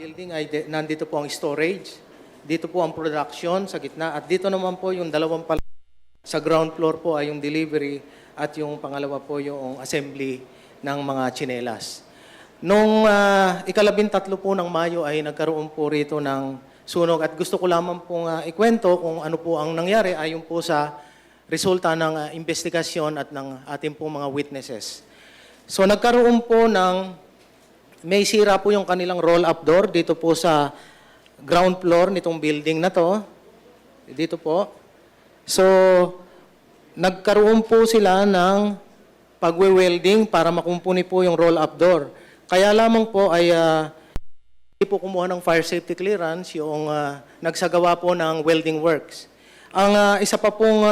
building ay nandito po ang storage, dito po ang production sa gitna, at dito naman po yung dalawang sa ground floor po ay yung delivery at yung pangalawa po yung assembly ng mga tsinelas. Noong ika-13 po ng Mayo ay nagkaroon po rito ng sunog at gusto ko lamang pong ikwento kung ano po ang nangyari ayon po sa resulta ng investigasyon at ng ating po mga witnesses. So nagkaroon po ng may sira po yung kanilang roll-up door dito po sa ground floor nitong building na to. Dito po. So, nagkaroon po sila ng pagwe-welding para makumpuni po yung roll-up door. Kaya lamang po ay hindi po kumuha ng fire safety clearance yung nagsagawa po ng welding works. Ang isa pa pong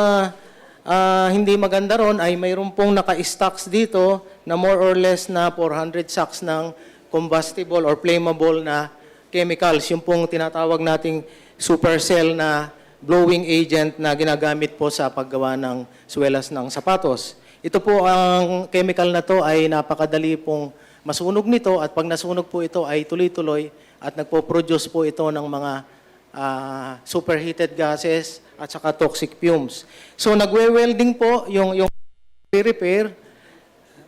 hindi maganda ron ay mayroon pong naka-stocks dito na more or less na 400 sacks ng combustible or flammable na chemicals. Yung pong tinatawag nating supercell na blowing agent na ginagamit po sa paggawa ng swelas ng sapatos. Ito po ang chemical na to ay napakadali pong masunog nito at pag nasunog po ito ay tuloy-tuloy at nagpo-produce po ito ng mga superheated gases at saka toxic fumes. So nagwe-welding po yung repair.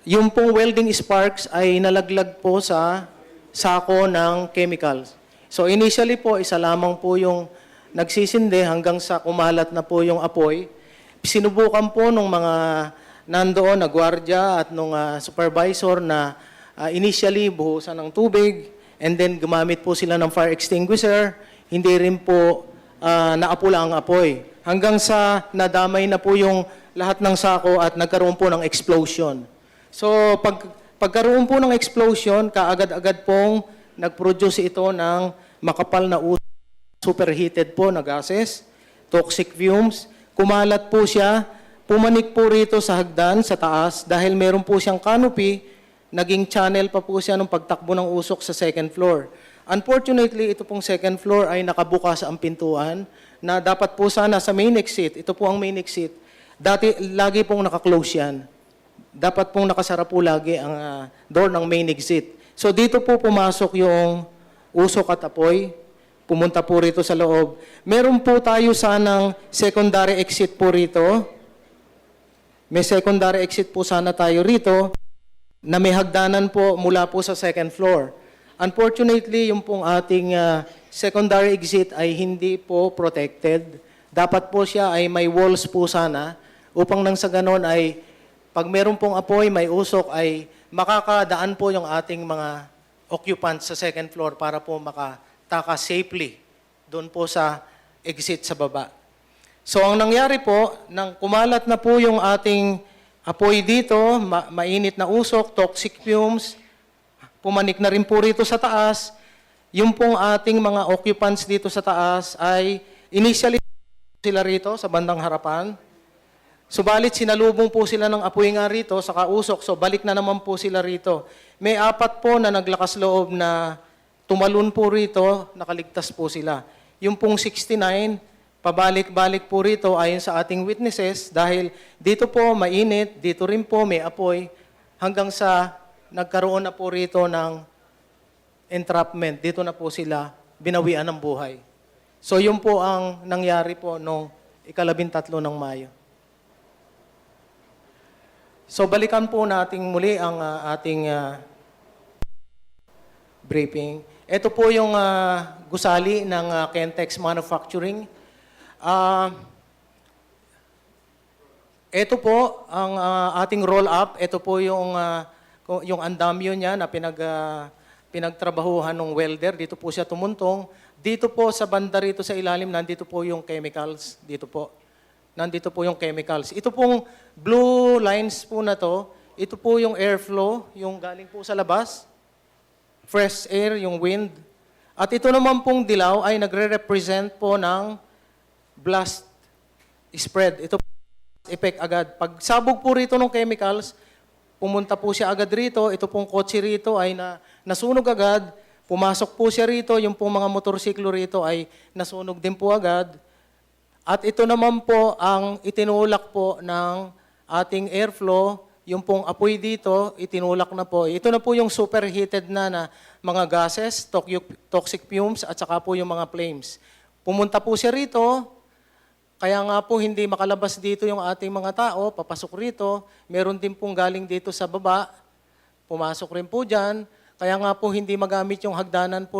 Yung pong welding sparks ay nalaglag po sa sako ng chemicals. So initially po, isa lamang po yung nagsisindi hanggang sa kumalat na po yung apoy. Sinubukan po nung mga nandoon na gwardiya at nung supervisor na initially buhusan ng tubig and then gumamit po sila ng fire extinguisher. Hindi rin po naapula ang apoy. Hanggang sa nadamay na po yung lahat ng sako at nagkaroon po ng explosion. So pagkaroon po ng explosion, kaagad-agad pong nag-produce ito ng makapal na usok, superheated po na gases, toxic fumes. Kumalat po siya, pumanik po rito sa hagdan, sa taas, dahil meron po siyang canopy, naging channel pa po siya nung pagtakbo ng usok sa second floor. Unfortunately, ito pong second floor ay nakabukas ang pintuan na dapat po sana sa main exit, ito po ang main exit, dati lagi pong nakaklose yan. Dapat pong nakasara po lagi ang door ng main exit. So dito po pumasok yung usok at apoy, pumunta po rito sa loob. Meron po tayo sanang secondary exit po rito. May secondary exit po sana tayo rito na may hagdanan po mula po sa second floor. Unfortunately, yung pong ating secondary exit ay hindi po protected. Dapat po siya ay may walls po sana upang nang sa ganon ay pag meron pong apoy, may usok ay makakadaan po yung ating mga occupants sa second floor para po makataka safely doon po sa exit sa baba. So ang nangyari po, nang kumalat na po yung ating apoy dito, mainit na usok, toxic fumes, pumanik na rin po rito sa taas, yung pong ating mga occupants dito sa taas ay initially sila rito sa bandang harapan. Subalit sinalubong po sila ng apoy nga rito sa kausok, so balik na naman po sila rito. May 4 po na naglakas loob na tumalon po rito, nakaligtas po sila. Yung pong 69, pabalik-balik po rito ayon sa ating witnesses dahil dito po mainit, dito rin po may apoy, hanggang sa nagkaroon na po rito ng entrapment. Dito na po sila binawian ng buhay. So yun po ang nangyari po noong ika-13 ng Mayo. So balikan po natin muli ang ating briefing. Ito po yung gusali ng Kentex Manufacturing. Ito po ang ating roll-up. Ito po yung andamyo niya na pinagtrabahuhan ng welder. Dito po siya tumuntong. Dito po sa banda rito sa ilalim, nandito po yung chemicals. Dito po. Nandito po yung chemicals. Ito pong blue lines po na to, ito po yung airflow, yung galing po sa labas. Fresh air, yung wind. At ito naman pong dilaw ay nagre-represent po ng blast spread. Ito po effect agad. Pag sabog po rito ng chemicals, pumunta po siya agad rito. Ito pong kotse rito ay nasunog agad. Pumasok po siya rito. Yung pong mga motorsiklo rito ay nasunog din po agad. At ito naman po ang itinulak po ng ating airflow, yung pong apoy dito, itinulak na po. Ito na po yung superheated na mga gases, toxic fumes, at saka po yung mga flames. Pumunta po siya rito, kaya nga po hindi makalabas dito yung ating mga tao, papasok rito. Meron din pong galing dito sa baba, pumasok rin po dyan. Kaya nga po hindi magamit yung hagdanan po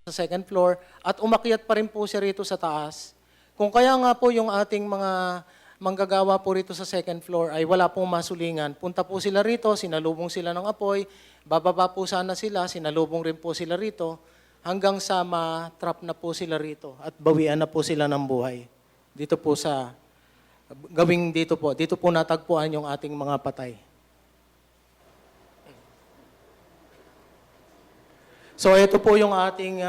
sa second floor at umakyat pa rin po siya rito sa taas. Kung kaya nga po yung ating mga manggagawa po rito sa second floor ay wala pong masulingan, punta po sila rito, sinalubong sila ng apoy, bababa po sana sila, sinalubong rin po sila rito, hanggang sa ma-trap na po sila rito at bawian na po sila ng buhay. Dito po sa, gawing dito po natagpuan yung ating mga patay. So ito po yung ating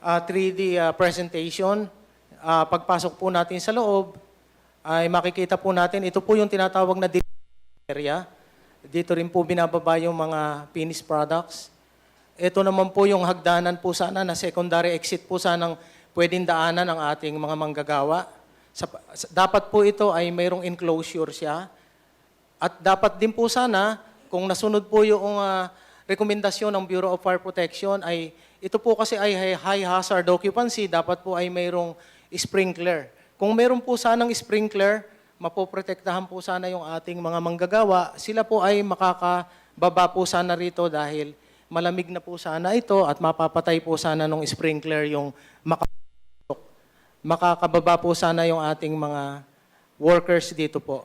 3D presentation. Pagpasok po natin sa loob, ay makikita po natin, ito po yung tinatawag na area. Dito rin po binababa yung mga finished products. Ito naman po yung hagdanan po sana na secondary exit po sanang pwedeng daanan ng ating mga manggagawa. Dapat po ito ay mayroong enclosure siya. At dapat din po sana, kung nasunod po yung rekomendasyon ng Bureau of Fire Protection, ay ito po kasi ay high hazard occupancy, dapat po ay mayroong sprinkler. Kung mayroon po sanang sprinkler, mapoprotektahan po sana yung ating mga manggagawa. Sila po ay makakababa po sana rito dahil malamig na po sana ito at mapapatay po sana ng sprinkler yung makakababa po sana yung ating mga workers dito po.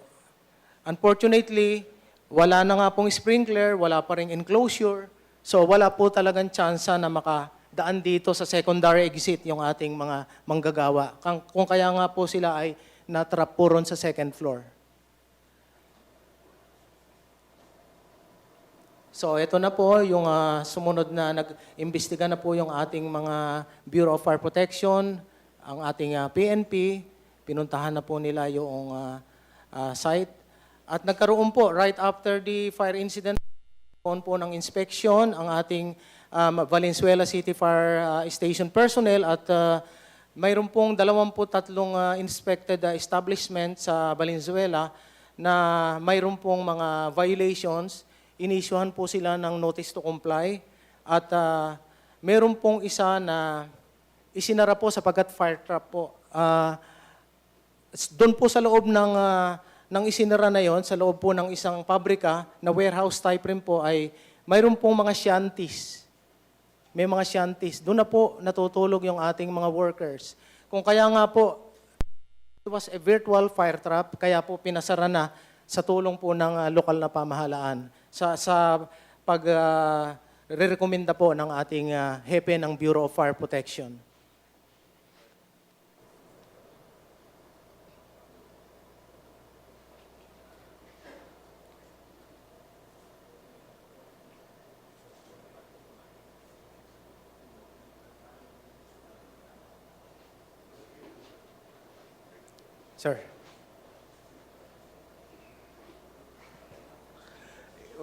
Unfortunately, wala na nga pong sprinkler, wala pa ring enclosure, so wala po talagang tsansa na makadaan dito sa secondary exit yung ating mga manggagawa. Kung kaya nga po sila ay natrap po ron sa second floor. So ito na po yung sumunod na nag-imbestiga na po yung ating mga Bureau of Fire Protection, ang ating PNP, pinuntahan na po nila yung site. At nagkaroon po, right after the fire incident, po ng inspection, ang ating Valenzuela City Fire Station personnel at mayroon pong 23 inspected establishment sa Valenzuela na mayroon pong mga violations. Inisyuhan po sila ng notice to comply at mayroon pong isa na isinara po sapagkat fire trap po. Doon po sa loob ng isinara na yon, sa loob po ng isang pabrika na warehouse type rin po ay mayroon pong mga shanties. May mga shanties. Doon na po natutulog yung ating mga workers. Kung kaya nga po, it was a virtual fire trap, kaya po pinasara na sa tulong po ng lokal na pamahalaan. Sa pag-rekomenda po ng ating hepe ng Bureau of Fire Protection. Sir.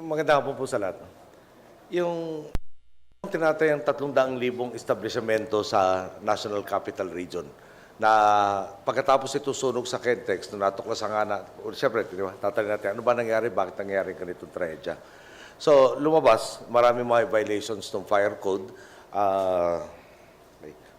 Magandang hapon po sa lahat. Yung tinatayang 300,000 establishmento sa National Capital Region na pagkatapos ito sunog sa Kentex, nung natuklasan nga na, siyempre, tatanungin natin, ano ba nangyari, bakit nangyari ganitong trahedya? So, lumabas, marami mga violations ng fire code.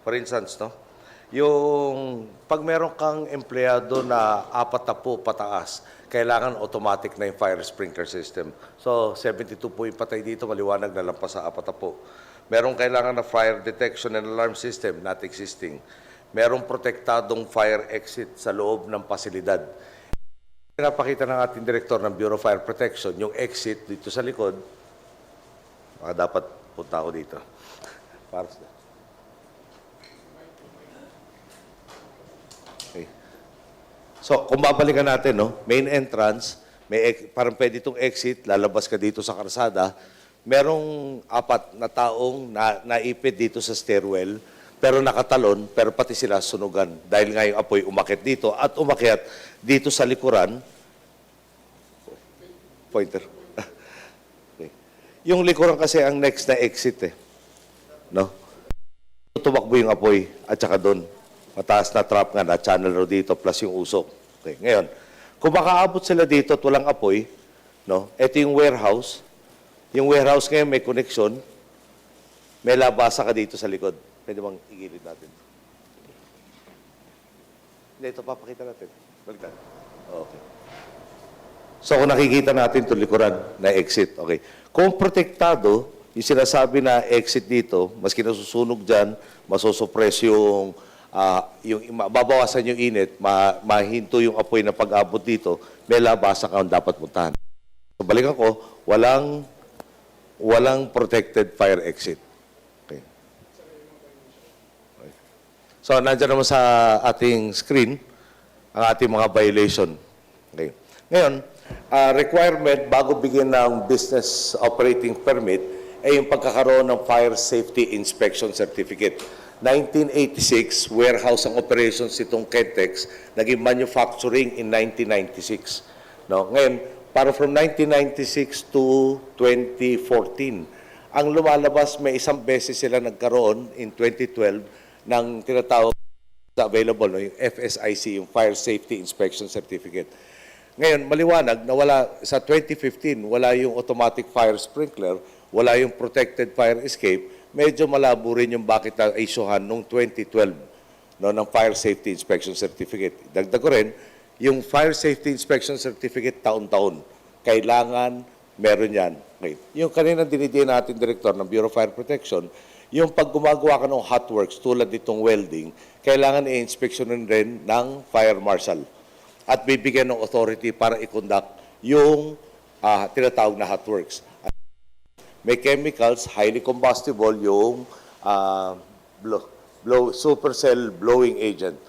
For instance, no? Yung pag meron kang empleyado na 40 pataas, kailangan automatic na yung fire sprinkler system. So, 72 po yung patay dito, maliwanag na lampas sa 40. Meron kailangan na fire detection and alarm system, not existing. Merong protektadong fire exit sa loob ng pasilidad. Pinapakita ng ating direktor ng Bureau of Fire Protection, yung exit dito sa likod, dapat punta ako dito. Para so, kung babalikan natin, no, main entrance, parang pwede itong exit, lalabas ka dito sa karsada, merong 4 na taong naipit dito sa stairwell, pero nakatalon, pero pati sila sunugan. Dahil nga yung apoy umakyat dito at umakyat dito sa likuran. Pointer. Okay. Yung likuran kasi ang next na exit eh. No? Tumakbo yung apoy at saka doon. Mataas na trap nga na channel ro dito plus yung usok. Okay, ngayon, kung makaabot sila dito at walang apoy, No? Ito yung warehouse. Yung warehouse ngayon may connection. May labasa ka dito sa likod. Pwede bang igilid natin? Hindi, ito papakita natin. Baliktad. Okay. So kung nakikita natin ito likuran na exit, okay. Kung protektado, yung sinasabi na exit dito, maski nasusunog dyan, masosupress yung, mababawasan yung init, mahinto yung apoy na pag-abot dito, may labasa ka ang dapat puntahan. So balikan ko, walang protected fire exit. Okay. Okay. So nandiyan naman sa ating screen ang ating mga violation. Okay. Ngayon, requirement bago bigyan ng business operating permit ay yung pagkakaroon ng Fire Safety Inspection Certificate. 1986, warehouse ang operations itong Kentex, naging manufacturing in 1996. No? Ngayon, para from 1996 to 2014, ang lumalabas, may isang beses sila nagkaroon in 2012 ng tinatawag available, no? Yung FSIC, yung Fire Safety Inspection Certificate. Ngayon, maliwanag na wala, sa 2015, wala yung automatic fire sprinkler, wala yung protected fire escape, medyo malabo rin yung bakit na-issuehan noong 2012 no, ng Fire Safety Inspection Certificate. Dagdag ko rin, yung Fire Safety Inspection Certificate taon-taon. Kailangan meron yan. Okay. Yung kanina dinidiin natin, Director ng Bureau of Fire Protection, yung pag gumagawa ka ng hot works tulad nitong welding, kailangan i-inspectionin rin ng fire marshal at bibigyan ng authority para i-conduct yung tinatawag na hot works. May chemicals, highly combustible, yung supercell blowing agent.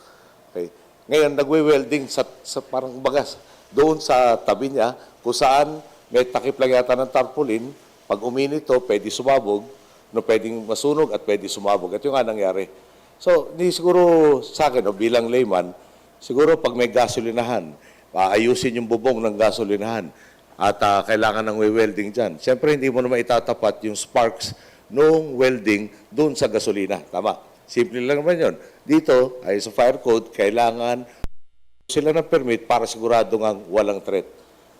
Okay. Ngayon, nagwe-welding sa parang bagas doon sa tabi niya, kung saan may takip lang yata ng tarpaulin, pag uminit to, pwede sumabog, no, pwedeng masunog at pwede sumabog. At yung nga nangyari. So, hindi siguro sa akin, no, bilang layman, siguro pag may gasolinahan, ayusin yung bubong ng gasolinahan at kailangan ng welding dyan. Siyempre, hindi mo naman itatapat yung sparks nung welding doon sa gasolina. Tama. Simple lang naman yun. Dito, ay sa fire code, kailangan sila ng permit para sigurado nga walang threat.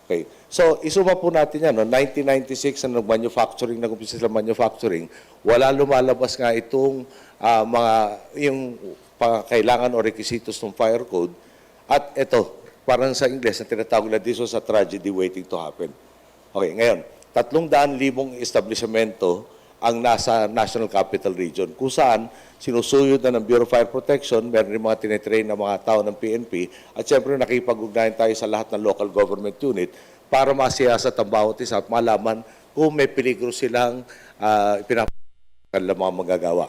Okay. So, isuma po natin yan. No? 1996 na nag-umpisa sila manufacturing, wala lumalabas nga itong yung kailangan o requisitos ng fire code. At ito, parang sa Ingles, na tinatawag na this was a tragedy waiting to happen. Okay, ngayon, 300,000 establishmento ang nasa National Capital Region, kung saan sinusuyod na ng Bureau of Fire Protection, meron rin mga tinetrain na mga tao ng PNP, at siyempre nakipag-ugnayan tayo sa lahat ng local government unit para masiyasat ang bawat isa at malaman kung may peligro silang pinapakailan mga magagawa.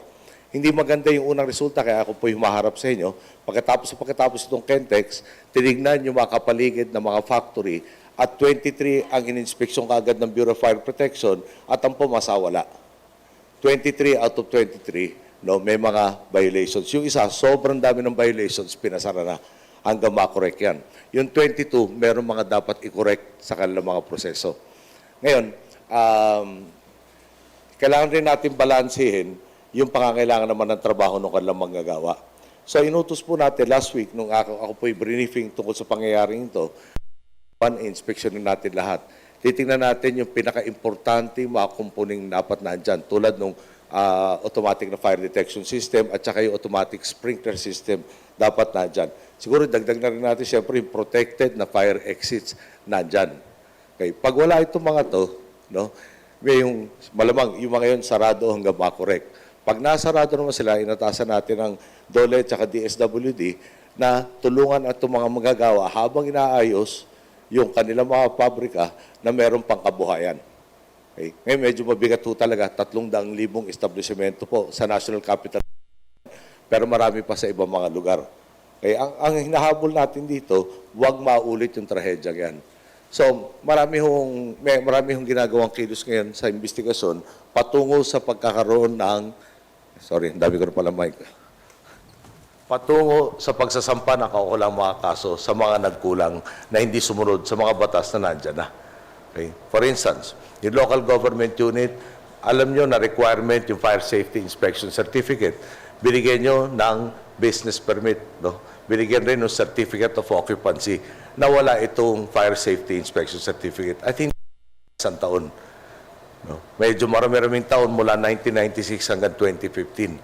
Hindi maganda yung unang resulta, kaya ako po humaharap sa inyo. Pagkatapos itong Kentex, tinignan yung mga kapaligid ng mga factory at 23 ang ininspeksyon kaagad ng Bureau of Fire Protection at ang pumasawala. 23 out of 23, no, may mga violations. Yung isa, sobrang dami ng violations, pinasara na hanggang makorek yan. Yung 22, meron mga dapat i-correct sa kanilang mga proseso. Ngayon, kailangan rin natin balansehin yung pangangailangan naman ng trabaho ng kanilang manggagawa. So, inutos po natin last week, nung ako po'y briefing tungkol sa pangyayaring ito, inspeksyonin natin lahat. Titingnan natin yung pinaka-importante mga komponeng dapat nandyan, tulad ng automatic na fire detection system at saka yung automatic sprinkler system dapat nandyan. Siguro dagdag na rin natin, siyempre, yung protected na fire exits nandyan. Okay. Pag wala itong mga to, no, may yung malamang yung mga yun sarado hanggang makorek. Pag nasarado naman sila, inatasan natin ng DOLE at DSWD na tulungan at itong mga magagawa habang inaayos yung kanilang mga pabrika na meron pang kabuhayan. Okay. Ngayon, medyo mabigat po talaga, 300,000 establishmento po sa National Capital, pero marami pa sa ibang mga lugar. Okay. Ang hinahabol natin dito, huwag maulit yung trahedya yan. So, marami hong ginagawang kilos ngayon sa investigasyon patungo sa pagkakaroon ng, sorry, ang dami ko na pala mic. Patungo sa pagsasampa ng kaukulang mga kaso sa mga nagkulang na hindi sumunod sa mga batas na nandyan na. Okay? For instance, yung local government unit, alam nyo na requirement yung Fire Safety Inspection Certificate. Binigyan nyo ng business permit. No? Binigyan rin ng Certificate of Occupancy na wala itong Fire Safety Inspection Certificate. I think isang taon. No? Medyo marami-raming taon mula 1996 hanggang 2015.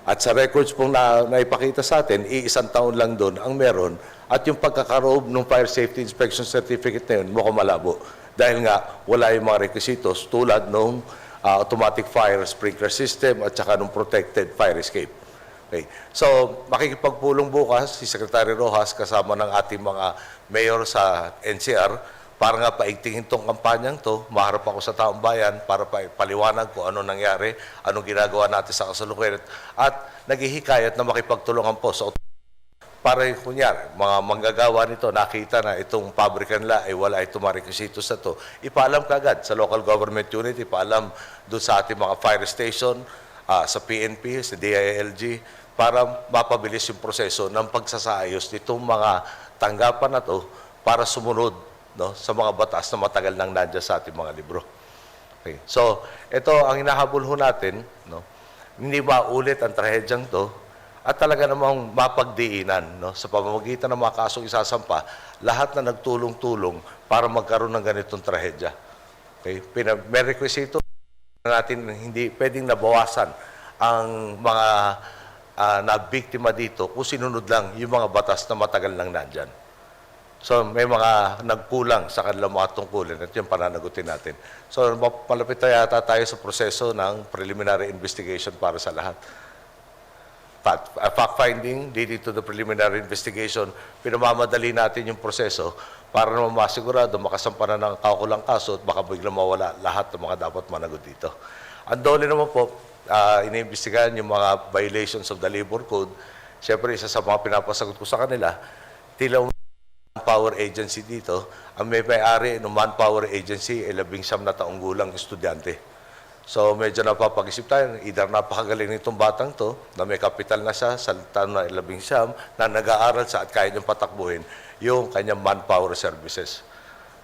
At sa records pong naipakita sa atin, iisang taon lang doon ang meron at yung pagkakaroon ng Fire Safety Inspection Certificate na yun, mukhang malabo. Dahil nga, wala yung mga requisitos tulad ng automatic fire sprinkler system at saka ng protected fire escape. Okay. So, makikipagpulong bukas si Secretary Rojas kasama ng ating mga mayor sa NCR para nga paigtingin tong kampanyang to, maharap ako sa taong bayan para paliwanag kung ano nangyari, anong ginagawa natin sa kasalukuyan at naghihikayat na makipagtulungan po sa para kunyari, mga manggagawa nito, nakita na itong pabrika nila ay wala itong mga requisitos na to, ipaalam kagad sa local government unit, ipaalam doon sa ating mga fire station, sa PNP, sa DILG, para mapabilis yung proseso ng pagsasaayos nitong mga tanggapan na to para sumunod sa mga batas na matagal nang nandiyan sa ating mga libro. Okay. So, ito ang hinahabol ho natin, hindi maulit ang trahedyang to at talaga namang mapagdiinan sa pamamagitan ng mga kasong isasampa, lahat na nagtulong-tulong para magkaroon ng ganitong trahedya. Okay? May requisito natin hindi pwedeng nabawasan ang mga nabiktima dito kung sinunod lang yung mga batas na matagal nang nandyan. So, may mga nagkulang sa kanilang mga tungkulin at yung pananagutin natin. So, malapit na yata tayo sa proseso ng preliminary investigation para sa lahat. Fact-finding leading to the preliminary investigation, pinamamadali natin yung proseso para naman masigurado makasampa na ng kaukulang kaso at baka biglang mawala lahat ng mga dapat managot dito. Ang dole naman po, iniimbestigahan yung mga violations of the labor code. Siyempre, isa sa mga pinapasagot ko sa kanila, tila manpower agency dito, ang may-ari ng manpower agency ay 19 na taong gulang estudyante. So medyo napapag-isip tayo, either napakagaling nitong batang to, na may kapital na siya sa taon na 19, na nag-aaral sa at kaya niyang patakbuhin yung kanyang manpower services.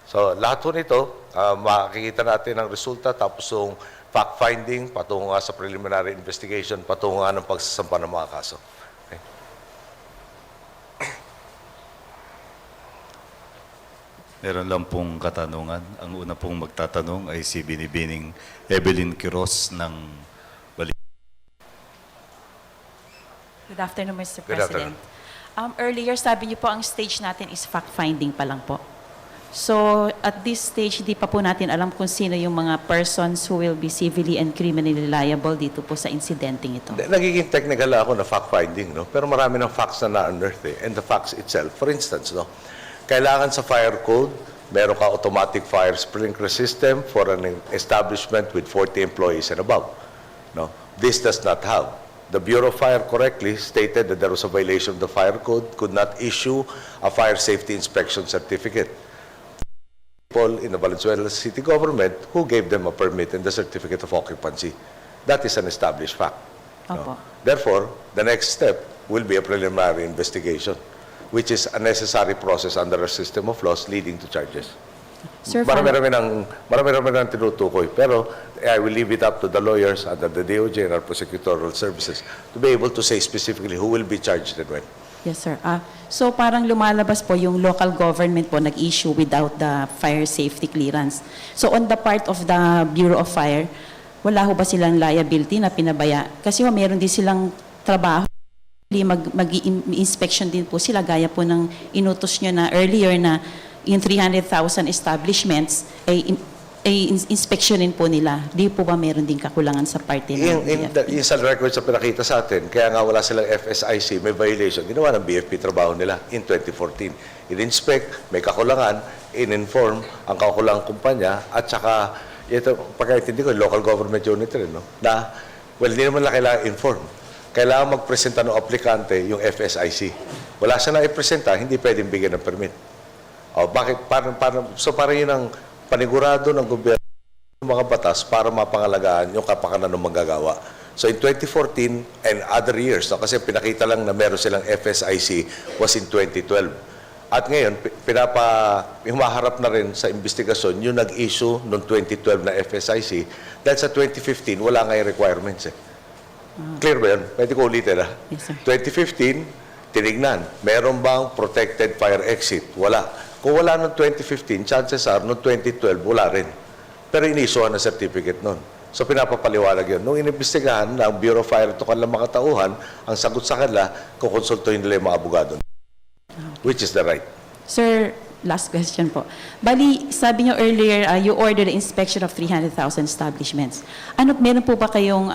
So lahat po nito, makikita natin ang resulta, tapos yung fact-finding, patungo nga sa preliminary investigation, patungo nga ng pagsasampa ng mga kaso. Meron lang pong katanungan. Ang una pong magtatanong ay si Binibining Evelyn Quiroz ng Balik. Good afternoon, Mr. Good President. Earlier, sabi niyo po ang stage natin is fact-finding pa lang po. So, at this stage, hindi pa po natin alam kung sino yung mga persons who will be civilly and criminally liable dito po sa incidenting ito. Nagiging technical ako na fact-finding, pero marami ng facts na na-unearth and the facts itself. For instance, kailangan sa fire code, meron ka automatic fire sprinkler system for an establishment with 40 employees and above. This does not have. The Bureau of Fire correctly stated that there was a violation of the fire code, could not issue a fire safety inspection certificate. People in the Valenzuela city government who gave them a permit and the certificate of occupancy. That is an established fact. Opo. Therefore, the next step will be a preliminary investigation, which is a necessary process under our system of laws leading to charges. Sir, Marami-rami ng tinutukoy. Pero I will leave it up to the lawyers under the DOJ and our prosecutorial services to be able to say specifically who will be charged and when. yes, sir. So parang lumalabas po yung local government po nag-issue without the fire safety clearance. So on the part of the Bureau of Fire, wala ho ba silang liability na pinabaya? Kasi meron din silang trabaho. Mag-inspection din po sila gaya po ng inutos nyo na earlier na yung 300,000 establishments ay inspeksyonin po nila. Di po ba meron din kakulangan sa parte ng BFP? Yung sa records na pinakita sa atin, kaya nga wala silang FSIC, may violation. Ginawa ng BFP trabaho nila in 2014. In-inspect, may kakulangan, in-inform ang kakulangang kumpanya, at saka, ito, pagkaintindi ko, local government unit rin, na, well, hindi naman lang kailangan inform. Kailangan magpresenta ng aplikante yung FSIC. Wala siya na ipresenta, hindi pwedeng bigyan ng permit. Bakit? So parang yun ang panigurado ng gobyerno ng mga batas para mapangalagaan yung kapakanan ng manggagawa. So in 2014 and other years, kasi pinakita lang na meron silang FSIC was in 2012. At ngayon, humaharap na rin sa investigasyon yung nag-issue noong 2012 na FSIC dahil sa 2015, wala nga yung requirements Clear ba yun? Pwede ko ulitin Yes, sir. 2015, tinignan. Meron bang protected fire exit? Wala. Kung wala noong 2015, chances are noong 2012, wala rin. pero inisyuhan ng certificate nun. So pinapapaliwanag yun. Nung inimbestigahan ng Bureau of Fire ito kanilang mga tauhan, ang sagot sa kanila, kukonsultuhin nila yung mga abogado. Which is the right. Sir, last question po. Bali, sabi niyo earlier, you ordered the inspection of 300,000 establishments. Meron po ba kayong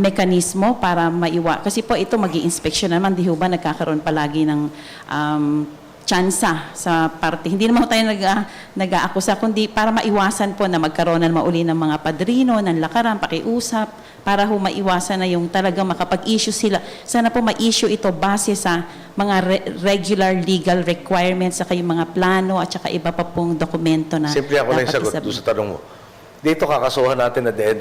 mekanismo para kasi po ito mag-i-inspection naman, di ho ba nagkakaroon palagi ng tsansa sa parte. Hindi naman tayo nag-aakusa, kundi para maiwasan po na magkaroon na mauli ng mga padrino, ng lakaran, pakiusap, para ho maiwasan na yung talagang makapag-issue sila. Sana po ma-issue ito base sa mga regular legal requirements, saka yung mga plano at saka iba pa pong dokumento na Simple ako lang yung dapat sagot isubmit. doon sa tanong mo. Dito kakasuhan natin at the end,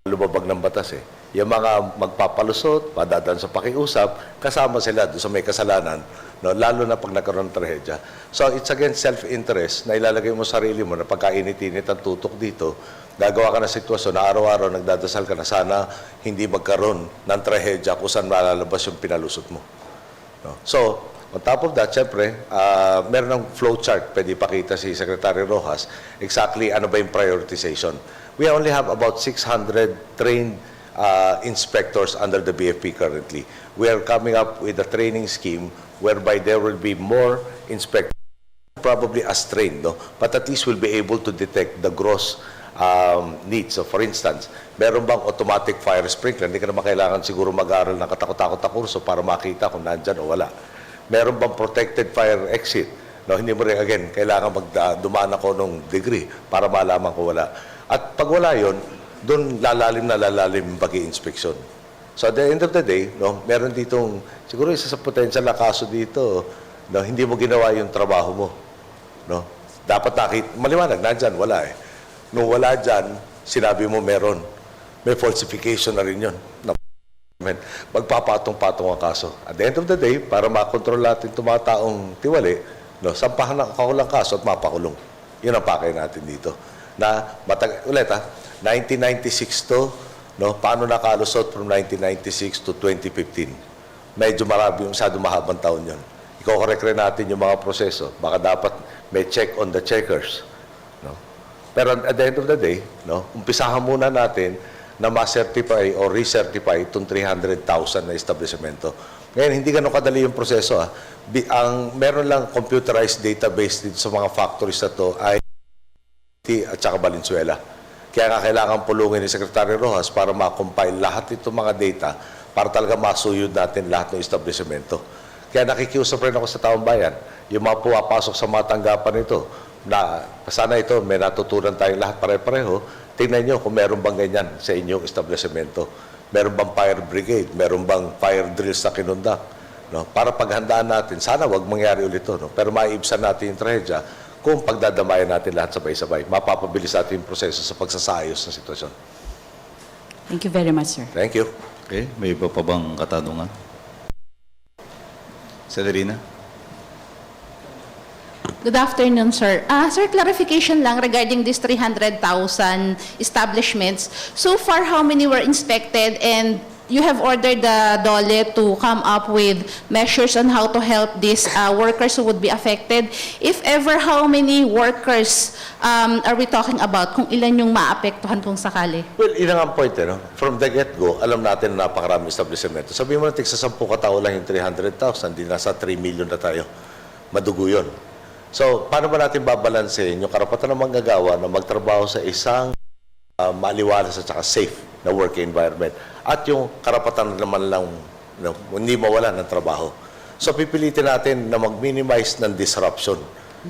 lumabag ng batas eh. Yung mga magpapalusot, madadaan sa pakiusap, kasama sila doon sa may kasalanan, no? Lalo na pag nagkaroon ng trahedya. So it's against self-interest na ilalagay mo sarili mo na pagkainit-init ang tutok dito, gagawa ka ng sitwasyon na araw-araw nagdadasal ka na sana hindi magkaroon ng trahedya kung saan malalabas yung pinalusot mo. No? So, on top of that, syempre, meron ng flow chart, pwede ipakita si Secretary Rojas, exactly ano ba yung prioritization. We only have about 600 trained inspectors under the BFP currently. We are coming up with a training scheme whereby there will be more inspectors, probably as trained, no? But at least we'll be able to detect the gross needs. So for instance, meron bang automatic fire sprinkler? Hindi ka naman kailangan siguro mag-aaral ng katakot-takot na kurso para makita kung nandyan o wala. Meron bang protected fire exit? No, hindi mo rin, again, kailangan dumaan ako ng degree para malaman ko wala. At pag wala yun, doon lalalim yung pag-i-inspeksyon. So at the end of the day, no, meron ditong, siguro isa sa potential na kaso dito, no, hindi mo ginawa yung trabaho mo. No? Dapat maliwanag, nandyan, wala eh. Nung wala dyan, sinabi mo meron. May falsification na rin yun. Magpapatong-patong ang kaso. At the end of the day, para makontrol natin itong mga taong tiwali, no, sampahan na kakulang kaso at mapakulong. Yun ang pakay natin dito. Na, ulit 1996 to, no, paano nakalusot from 1996 to 2015? Medyo marami, masyado mahabang taon yun. Iko-correct rin natin yung mga proseso. Baka dapat may check on the checkers. No? Pero at the end of the day, no, umpisahan muna natin na ma-certify o recertify itong 300,000 na establishmento. Ngayon, hindi ganun kadali yung proseso. Meron lang computerized database dito sa mga factories na to ay at saka Valenzuela. Kaya nga kailangan pulungin ni Secretary Rojas para ma-compile lahat itong mga data para talaga masuyod natin lahat ng establishmento. Kaya nakikiusap rin ako sa taong bayan, yung mga pumapasok sa mga tanggapan ito, na sana ito may natutunan tayong lahat pare-pareho, tingnan nyo kung meron bang ganyan sa inyong establishmento. Meron bang fire brigade? Meron bang fire drills na kinundak? No? Para paghandaan natin, sana wag mangyari ulit ito. No? Pero maiibsan natin yung trahedya kung pagdadamayan natin lahat sabay-sabay. Mapapabilis natin yung proseso sa pagsasayos ng sitwasyon. Thank you very much, sir. Thank you. Okay, may iba pa bang katanungan? Celerina? Good afternoon, sir. Sir, clarification lang regarding this 300,000 establishments. So far, how many were inspected, and you have ordered the DOLE to come up with measures on how to help these workers who would be affected? If ever, how many workers are we talking about? Kung ilan yung maapektuhan kung sakali? Well, yun ang point, no? From the get-go, alam natin na napakaraming establishmento. Sabihin mo na, tig sa 10 katao lang yung 300,000, di nasa 3 million na tayo. Madugo yun. So, paano ba natin babalansehin yung karapatan ng manggagawa na magtrabaho sa isang maliwalas at saka safe na work environment at yung karapatan naman lang hindi mawala ng trabaho. So, pipilitin natin na mag-minimize ng disruption.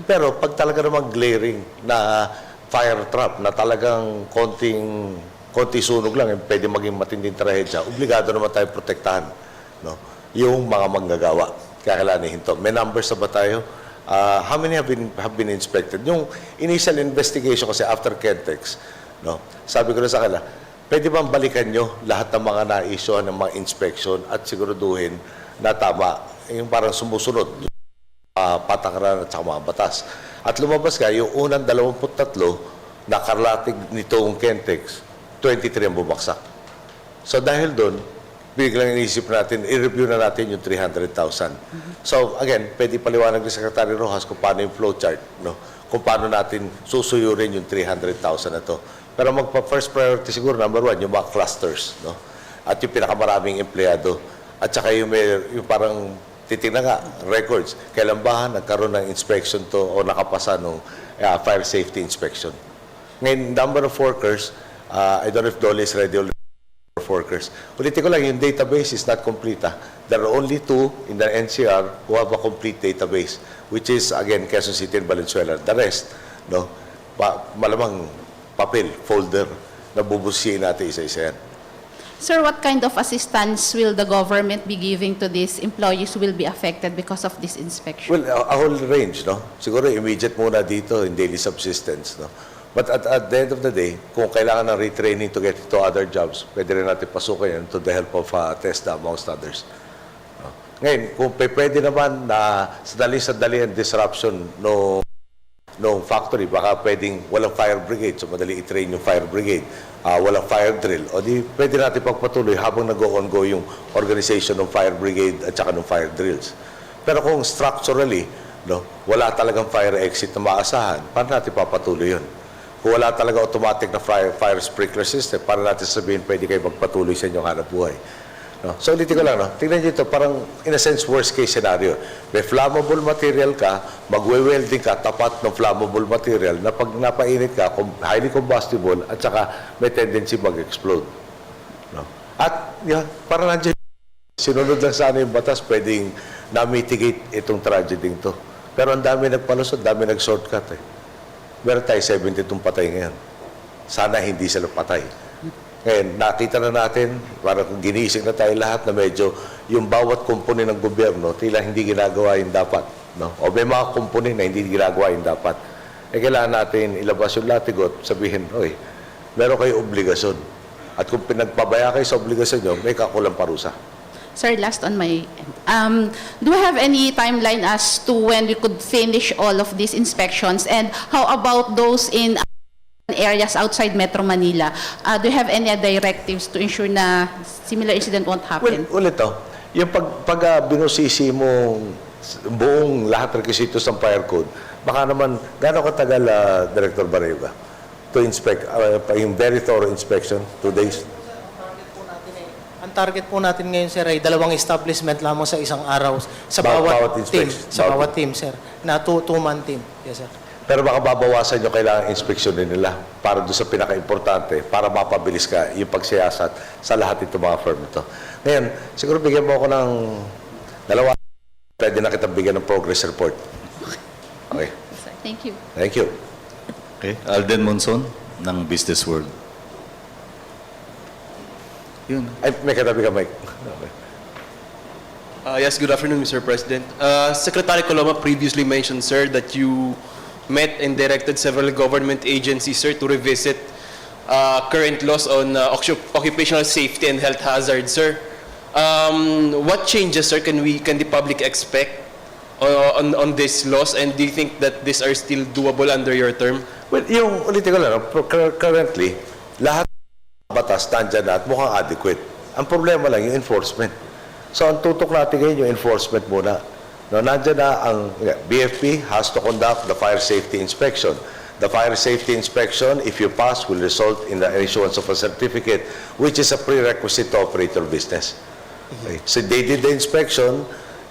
Pero pag talaga naman glaring na fire trap na talagang konti sunog lang, pwede maging matinding trahedya, obligado naman tayo protektahan, no? Yung mga manggagawa. Kaya kailangan hinto. May numbers na ba tayo? How many have been inspected? Yung initial investigation kasi after Kentex, no? Sabi ko na sa kanila, pwede bang balikan nyo lahat ng mga na-issue ng mga inspection at siguraduhin na tama, yung parang sumusunod patakaran at saka mga batas. At lumabas ka, yung unang 23 na karlatig nitong Kentex, 23 ang bumagsak. So dahil doon, biglang inisip natin, i-review na natin yung 300,000. So again, pwede paliwanag ni Secretary Rojas kung paano yung flow chart, no? kung paano natin susuyurin yung 300,000 na to. Pero magpa-first priority siguro, number one, yung mga clusters, no? At yung pinakamaraming empleyado. At saka yung parang titignan nga, records. Kailan ba nagkaroon ng inspection to o nakapasa ng fire safety inspection? Ngayon, number of workers, I don't know if Dolly is ready already for workers. Ulitin ko lang, yung database is not complete. There are only 2 in the NCR who have a complete database, which is, again, Quezon City and Valenzuela. The rest, no, malamang papel, folder, na bubusiin natin isa-isa yan. Sir, what kind of assistance will the government be giving to these employees who will be affected because of this inspection? Well, a whole range, no? Siguro immediate muna dito in daily subsistence, no? But at the end of the day, kung kailangan ng retraining to get to other jobs, pwede rin natin pasukin yan to the help of TESDA, amongst others. No? Ngayon, kung pwede naman na sadali-sadali ang disruption no factory, baka pwedeng walang fire brigade, so madali i-train yung fire brigade, walang fire drill, o di pwede natin pagpatuloy habang nag-go-on-go yung organization ng fire brigade at saka ng fire drills. Pero kung structurally, no, wala talagang fire exit na maasahan, paano natin papatuloy yun? Kung wala talaga automatic na fire sprinkler system, paano natin sabihin pwede kayo magpatuloy sa inyong hanap buhay? No? So ulitin ko lang, no? Tingnan nyo ito, parang in a sense worst case scenario. May flammable material ka, magwe-welding ka, tapat ng flammable material na pag napainit ka, highly combustible at saka may tendency mag-explode. No? At yan, parang nandiyan, sinunod lang sana yung batas, pwedeng na-mitigate itong tragedy to. Pero ang dami nagpalusot, dami nag-shortcut eh. Meron tayo 72 patay ngayon. Sana hindi sila patay. Ngayon, nakita na natin, parang ginising na tayo lahat na medyo yung bawat kumpuni ng gobyerno, tila hindi ginagawa yung dapat. No? O may mga kumpuni na hindi ginagawa yung dapat. Eh, kailangan natin ilabas yung latigot, sabihin, oy, meron kayo obligasyon. At kung pinagpabaya kayo sa obligasyon nyo, may kakulang parusa. Sir, last on my end. Do we have any timeline as to when we could finish all of these inspections? And how about those in areas outside Metro Manila? Do you have any directives to ensure na similar incident won't happen? Well, ulit yung pag binusisi mo buong lahat requisitos ng fire code, baka naman, gano'ng katagal, Director Barayuga, to inspect, yung very thorough inspection, 2 days? Ang target po natin ngayon, sir, ay 2 establishment lamang sa isang araw sa Bawat bawat team. inspection. Sa bawat team, sir. Na 2-man team. Yes, sir. Pero baka babawasan nyo kailangan inspeksyonin nila para doon sa pinaka-importante, para mapabilis ka yung pagsiyasat sa lahat itong mga firm ito. Ngayon, siguro bigyan mo ako ng 2, pwede na kita bigyan ng progress report. Okay. Sir, thank you. Thank you. Okay, Alden Monson ng Business World. Yun. Ay, may katabi ka, Mike. Okay. Yes, good afternoon, Mr. President. Secretary Coloma previously mentioned, sir, that you met and directed several government agencies, sir, to revisit current laws on occupational safety and health hazards, sir. What changes, sir, can the public expect on these laws, and do you think that these are still doable under your term? Well, yung ulitin ko lang, currently, lahat ng batas nandyan na at mukhang adequate. Ang problema lang yung enforcement. So, ang tutok natin ngayon yung enforcement muna. No, nandyan na ang BFP has to conduct the fire safety inspection. The fire safety inspection, if you pass, will result in the issuance of a certificate, which is a prerequisite to operate your business. Okay. So they did the inspection,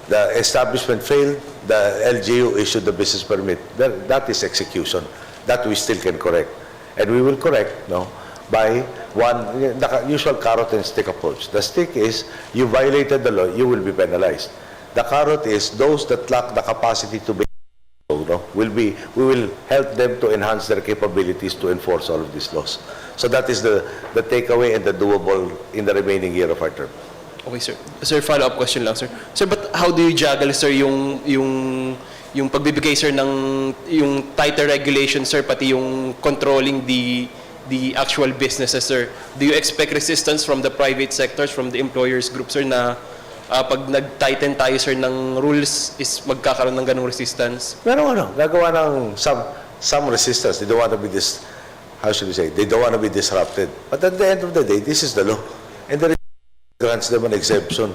the establishment failed, the LGU issued the business permit. That is execution. That we still can correct. And we will correct, no, by the usual carrot and stick approach. The stick is, you violated the law, you will be penalized. The carrot is those that lack the capacity to be, no, we will help them to enhance their capabilities to enforce all of these laws. So that is the takeaway and the doable in the remaining year of our term. Okay, sir. Sir, follow-up question lang, sir. Sir, but how do you juggle, sir, yung pagbibigay, sir, ng yung tighter regulations, sir, pati yung controlling the actual businesses, sir? Do you expect resistance from the private sectors, from the employers group, sir, na pag nag-tighten tayo, sir, ng rules, is magkakaroon ng ganong resistance? Pero gagawa ng some resistance. They don't want to be how should we say? They don't want to be disrupted. But at the end of the day, this is the law. And the grants them an exemption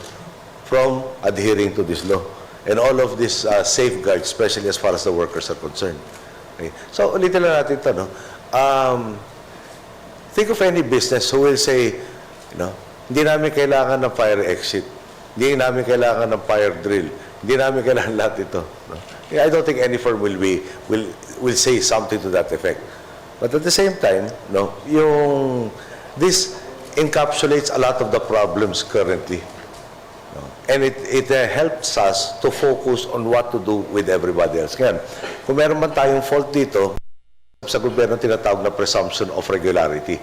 from adhering to this law. And all of these safeguards, especially as far as the workers are concerned. Okay. So, ulitin lang natin ito, no? Think of any business who will say, hindi namin kailangan ng fire exit. Hindi namin kailangan ng fire drill. Hindi namin kailangan lahat ito. No? I don't think any firm will say something to that effect. But at the same time, this encapsulates a lot of the problems currently. And it helps us to focus on what to do with everybody else. Ngayon, kung meron man tayong fault dito, sa gobyerno tinatawag na presumption of regularity.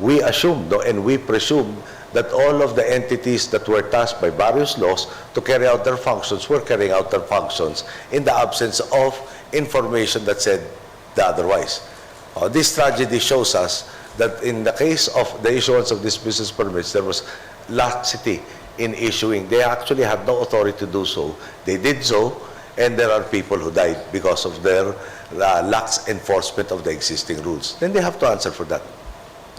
We assume and we presume that all of the entities that were tasked by various laws to carry out their functions were carrying out their functions in the absence of information that said the otherwise. This tragedy shows us that in the case of the issuance of these business permits, there was laxity in issuing. They actually had no authority to do so. They did so, and there are people who died because of their lax enforcement of the existing rules. Then they have to answer for that.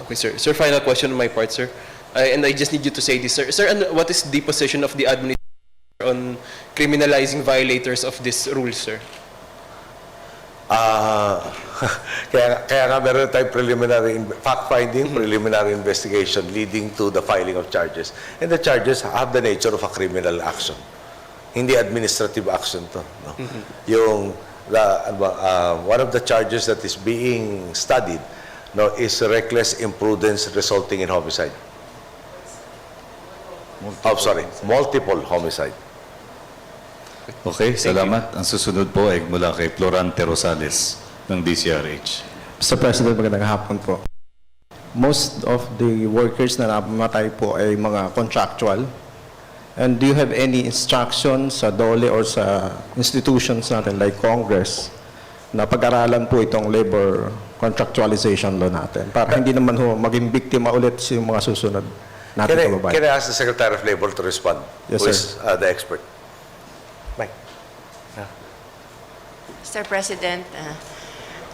Okay, sir. Sir, final question on my part, sir. And I just need you to say this, sir. Sir, what is the position of the administration on criminalizing violators of this rule, sir? Kaya nga meron tayong preliminary fact-finding, preliminary investigation leading to the filing of charges. And the charges have the nature of a criminal action. Hindi administrative action to. No? One of the charges that is being studied is reckless imprudence resulting in homicide. Multiple homicide. Okay, salamat. Ang susunod po ay mula kay Florante Rosales ng DCRH. Mr. President, magandang hapon po. Most of the workers na namatay po ay mga contractual. And do you have any instructions sa DOLE or sa institutions natin like Congress na pag-aralan po itong labor contractualization law natin para hindi naman maging biktima ulit yung mga susunod natin kababayan? Can I ask the Secretary of Labor to respond? Yes, who sir. is the expert? Mike. Mr. President,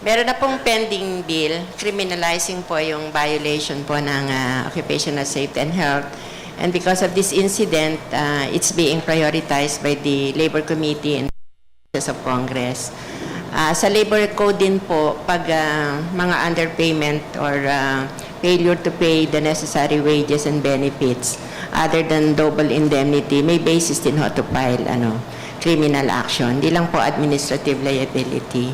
meron na pong pending bill criminalizing po yung violation po ng occupational safety and health. And because of this incident, it's being prioritized by the Labor Committee and of Congress. Sa Labor Code din po, pag mga underpayment or failure to pay the necessary wages and benefits other than double indemnity, may basis din ho to file criminal action. Di lang po administrative liability.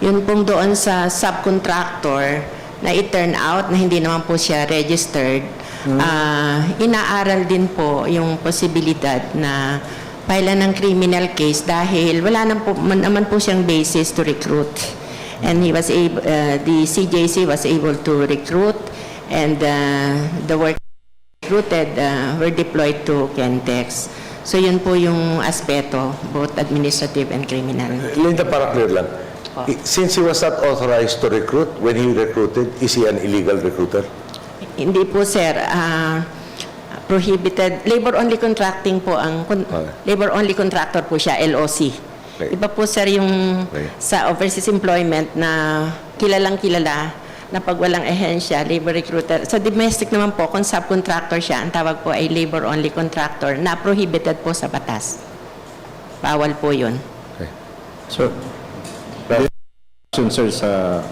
Yun pong doon sa subcontractor na it-turn out na hindi naman po siya registered, inaaral din po yung posibilidad na file ng criminal case dahil wala naman po siyang basis to recruit. And he was able, the CJC was able to recruit, and the workers recruited were deployed to Kentex. So yun po yung aspeto, both administrative and criminal. Linda, para clear lang. Since he was not authorized to recruit, when he recruited, is he an illegal recruiter? Hindi po, sir. Prohibited. Labor-only contracting po ang... Labor-only contractor po siya, LOC. Okay. Iba po, sir, yung sa overseas employment na kilalang-kilala na pag walang ehensya, labor recruiter. Sa domestic naman po, kung subcontractor siya, ang tawag po ay labor-only contractor na prohibited po sa batas. Bawal po yun. Okay. So, sir, sa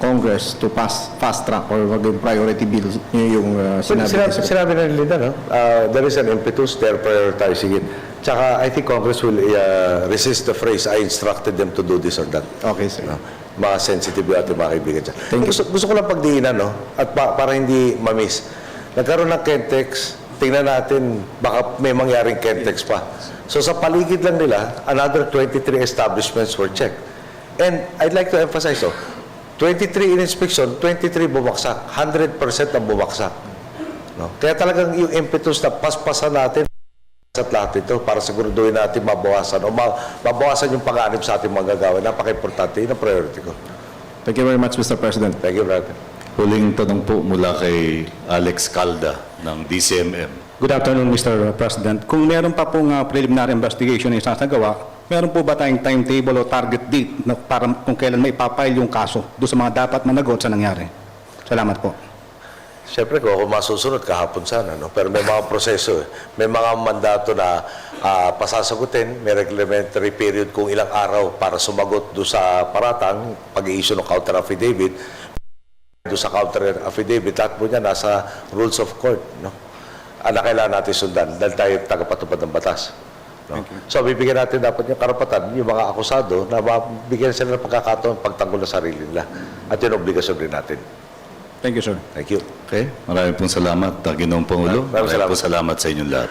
Congress to fast track or maging priority bill yung Sinabi na Linda, no? There is an impetus, they're prioritizing it. Tsaka, I think Congress will resist the phrase, I instructed them to do this or that. Okay, sir. No? Mga sensitive yung ating mga kaibigan dyan. Thank you. Gusto ko lang pagdiinan, no? At para hindi mamiss. Nagkaroon ng Kentex, tingnan natin, baka may mangyaring Kentex pa. So sa paligid lang nila, another 23 establishments were checked. And I'd like to emphasize, 23 in inspection, 23 bumagsak. 100% ang bumagsak. No? Kaya talagang yung impetus na paspasan natin at lahat ito para siguraduhin natin mabawasan o mabawasan yung pag-aanib sa ating mga gagawin. Napaka-importante. Yun ang priority ko. Thank you very much, Mr. President. Thank you, brother. Huling tanong po mula kay Alex Calda ng DCMM. Good afternoon, Mr. President. Kung meron pa pong preliminary investigation na isasagawa, meron po ba tayong timetable o target date na para kung kailan may papile yung kaso doon sa mga dapat managot sa nangyari? Salamat po. Siyempre, kung ako masusunod, kahapon sana, no? Pero may mga proseso, may mga mandato na pasasagutin, may reglementary period kung ilang araw para sumagot doon sa paratang, pag-i-issue ng counter affidavit, doon sa counter affidavit, lahat po niya nasa rules of court, no? Na kailangan natin sundan dahil tayo tagapatupad ng batas. No? So, bibigyan natin dapat yung karapatan, yung mga akusado, na mabigyan sila ng pagkakataon pagtanggol na sarili nila. At yun, obligasyon rin natin. Thank you, sir. Thank you. Okay? Maraming pong salamat, Ginoong Pangulo. Maraming Maraming pong salamat sa inyong lahat.